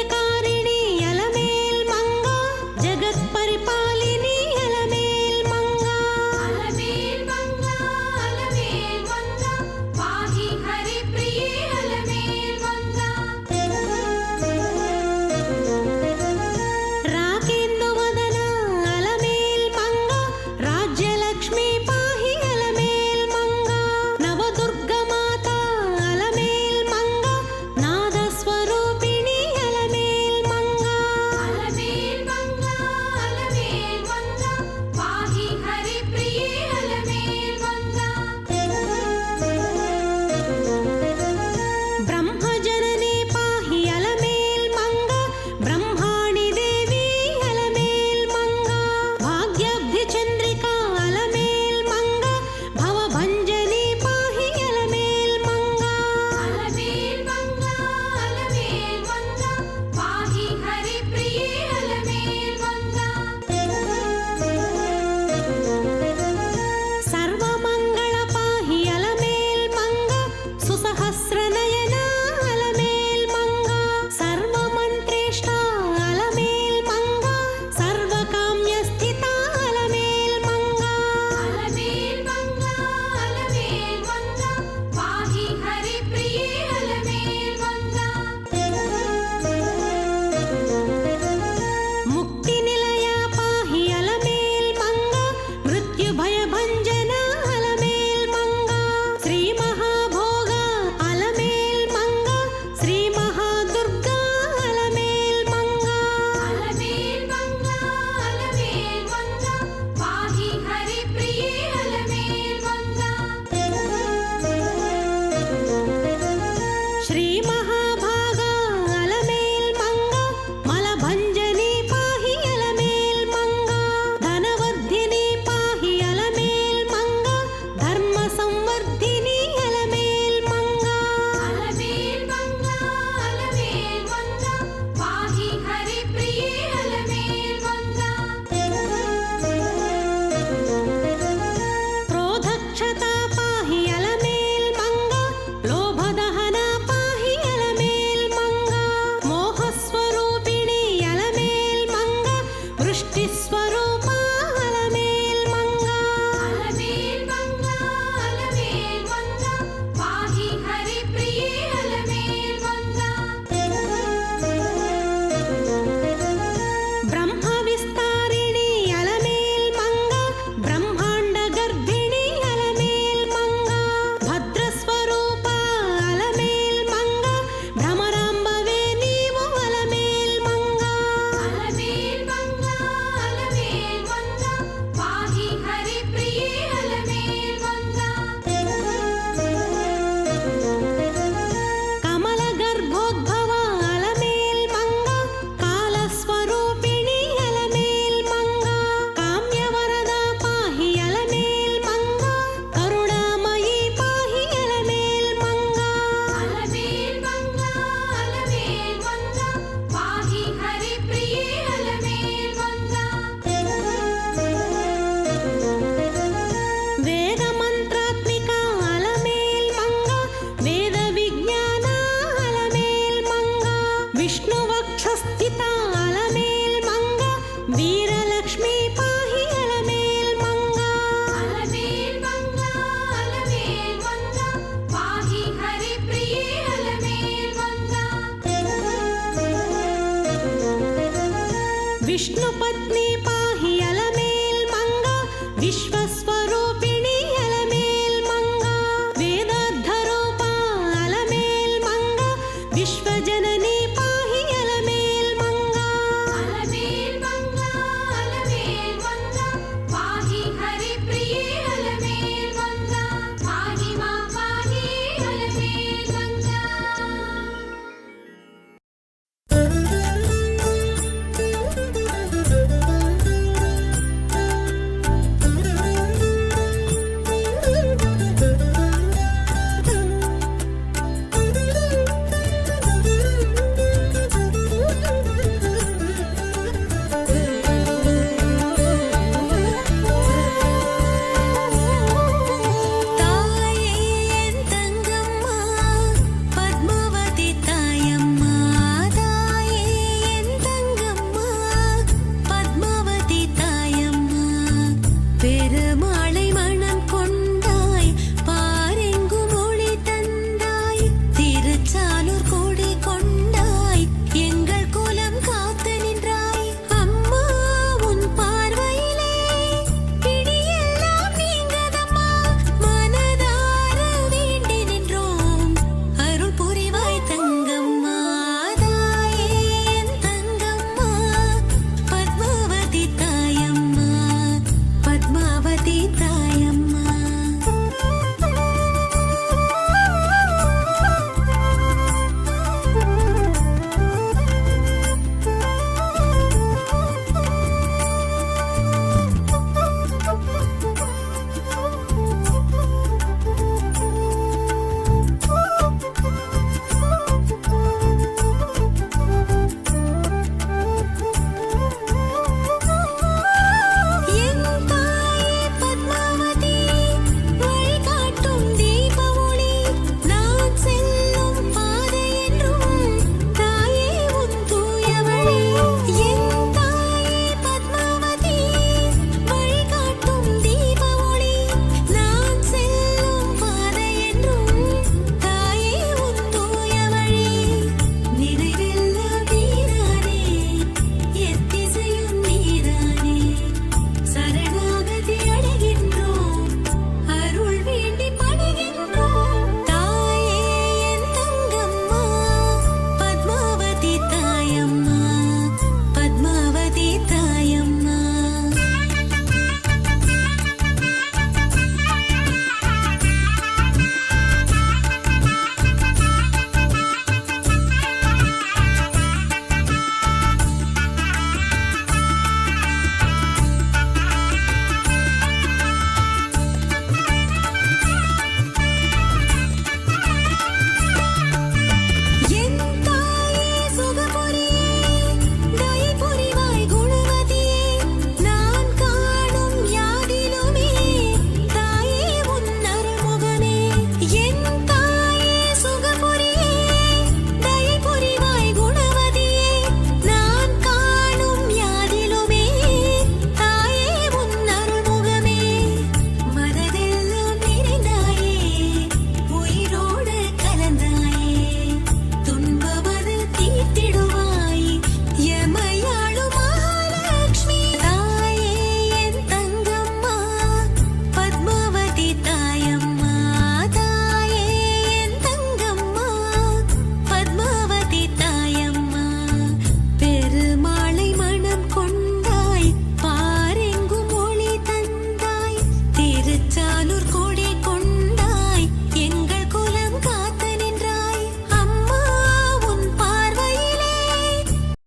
కార్యకారిణి అలమేల్ మంగ జగత్ పరిపాలిని అలమేల్ మంగ అలమేల్ మంగ అలమేల్ మంగ పాహి హరి ప్రియే అలమేల్ మంగ రాకేందు వదన అలమేల్ మంగ రాజ్యలక్ష్మి పాహి అలమేల్ మంగ నవదుర్గ మాత అలమేల్ మంగ నాద స్వరూపిణి అలమేల్ మంగ అలమేల్ మంగ అలమేల్ మంగ పాహి హరి ప్రియే అలమేల్ మంగ బ్రహ్మజననీ పాహి అలమేల్ మంగ బ్రహ్మాణి దేవి అలమేల్ మంగ భాగ్యాబ్ధి చంద్రిక అలమేల్ మంగ భవభంజని పాహి అలమేల్ మంగ అలమేల్ మంగ అలమేల్ మంగ పాహి హరి ప్రియే అలమేల్ మంగ సర్వమంగళ పాహి అలమేల్ మంగ సుసహస్రనయన అలమేల్ మంగ సర్వమంత్రేష్ట అలమేల్ మంగ సర్వకామ్యస్థిత అలమేల్ మంగ అలమేల్ మంగ అలమేల్ మంగ పాహి హరి ప్రియే అలమేల్ మంగ ముక్తి నిలయ పాహి అలమేల్ మంగ మృత్యు భయ భంజన అలమేల్ మంగ శ్రీ మహాభోగ అలమేల్ మంగ శ్రీ మహాదుర్గా అలమేల్ మంగ అలమేల్ మంగ అలమేల్ మంగ పాహి హరి ప్రియే అలమేల్ మంగ శ్రీ మహాభాగ అలమేల్ మంగ మలభంజని పాహి అలమేల్ మంగ ధనవర్ధిని పాహి అలమేల్ మంగ ధర్మ సంవర్ధిని అలమేల్ మంగ అలమేల్ మంగ అలమేల్ మంగ పాహి హరి ప్రియే అలమేల్ మంగ క్రోధక్షత పాహి అలమేల్ మంగ లోభదహన పాహి అలమేల్ మంగ మోహస్వరూపిణి అలమేల్ మంగ వృష్టిస్వరూప అలమేల్ మంగ అలమేల్ మంగ అలమేల్ మంగ పాహి హరి ప్రియే అలమేల్ మంగ బ్రహ్మ విస్తారిణి అలమేల్ మంగ బ్రహ్మాండ గర్భిణి అలమేల్ మంగ భద్రస్వరూప అలమేల్ మంగ భ్రమరాంబవే నీవు అలమేల్ మంగ అలమేల్ మంగ అలమేల్ మంగ పాహి హరి ప్రియే అలమేల్ మంగ కమల గర్భోద్భవ అలమేల్ మంగ కాలస్వరూపిణి అలమేల్ మంగ కామ్యవరద పాహి అలమేల్ మంగ కరుణామయీ పాహి అలమేల్ మంగ అలమేల్ మంగ అలమేల్ మంగ పాహి హరి ప్రియే అలమేల్ మంగ వేద మంత్రాత్మిక అలమేల్ మంగ వేద విజ్ఞాన అలమేల్ మంగ విష్ణు వక్షస్థిత అలమేల్ మంగ వీరలక్ష్మి పాహి అలమేల్ మంగ అలమేల్ మంగ అలమేల్ మంగ పాహి హరి ప్రియే అలమేల్ మంగ విష్ణు